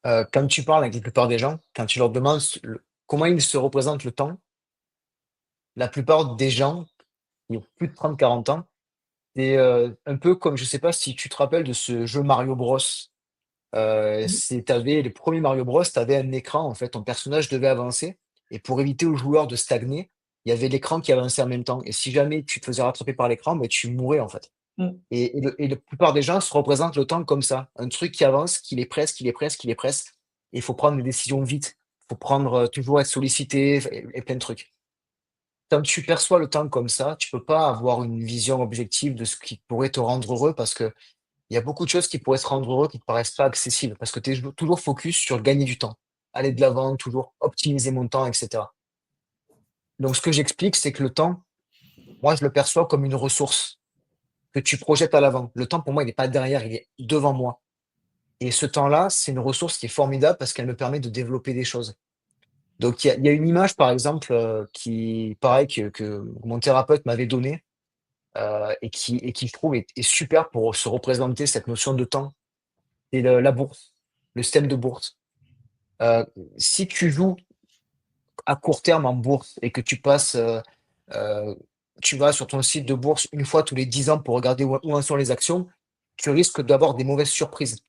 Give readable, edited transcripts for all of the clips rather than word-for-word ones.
Quand tu parles avec la plupart des gens, quand tu leur demandes comment ils se représentent le temps, la plupart des gens qui ont plus de 30, 40 ans, c'est, un peu comme je sais pas si tu te rappelles de ce jeu Mario Bros? Mmh. C'est tu les premiers Mario Bros, tu avais un écran en fait, ton personnage devait avancer et pour éviter aux joueurs de stagner, il y avait l'écran qui avançait en même temps et si jamais tu te faisais rattraper par l'écran, bah, tu mourais en fait Mmh. et la plupart des gens se représentent le temps comme ça, un truc qui avance, qu'il est presque, qu'il est presque, qu'il est presque et il faut prendre des décisions vite. Il faut prendre, toujours être sollicité et plein de trucs. Quand tu perçois le temps comme ça, tu peux pas avoir une vision objective de ce qui pourrait te rendre heureux parce qu'il y a beaucoup de choses qui pourraient te rendre heureux qui ne te paraissent pas accessibles parce que tu es toujours focus sur gagner du temps, aller de l'avant, toujours optimiser mon temps et cetera. Donc ce que j'explique, c'est que le temps, moi, je le perçois comme une ressource que tu projettes à l'avant. Le temps, pour moi, il n'est pas derrière, il est devant moi et ce temps-là, c'est une ressource qui est formidable parce qu'elle me permet de développer des choses. Donc il y a une image, par exemple, qui pareil que mon thérapeute m'avait donnée, et qui je trouve est super pour se représenter cette notion de temps. C'est la bourse, le système de bourse. Heu, Si tu joues à court terme en bourse et que tu passes, heu, tu vas sur ton site de bourse une fois tous les 10 ans pour regarder où en sont les actions, tu risques d'avoir des mauvaises surprises.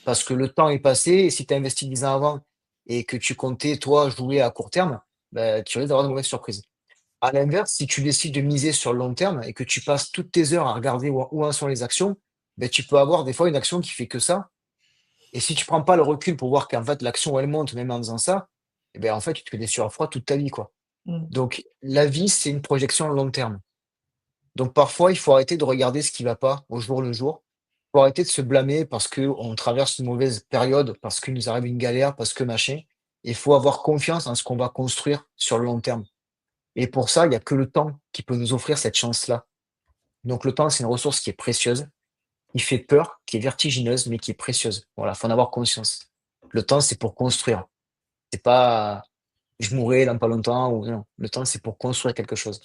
Parce que le temps est passé et si tu as investi 10 ans avant et que tu comptais, toi, jouer à court terme, bah, tu risques d'avoir de mauvaises surprises. À l'inverse, si tu décides de miser sur le long terme et que tu passes toutes tes heures à regarder où en sont les actions, beh, tu peux avoir des fois une action qui fait que ça et si tu prends pas le recul pour voir qu'en fait l'action elle monte même en faisant ça, et ben en fait tu te fais des sueurs froides toute ta vie, quoi. Mmh. Donc la vie, c'est une projection long terme. Donc parfois, il faut arrêter de regarder ce qui va pas au jour le jour. Il faut arrêter de se blâmer parce qu'on traverse une mauvaise période, parce qu'il nous arrive une galère, parce que machin. Il faut avoir confiance en ce qu'on va construire sur le long terme. Et pour ça, il y a que le temps qui peut nous offrir cette chance-là. Donc le temps, c'est une ressource qui est précieuse, qui fait peur, qui est vertigineuse, mais qui est précieuse. Voilà, faut en avoir conscience. Le temps, c'est pour construire. C'est pas je mourrai dans pas longtemps ou non. Le temps, c'est pour construire quelque chose.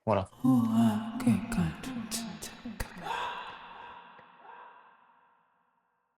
Voilà. Oh, ah, OK, got it.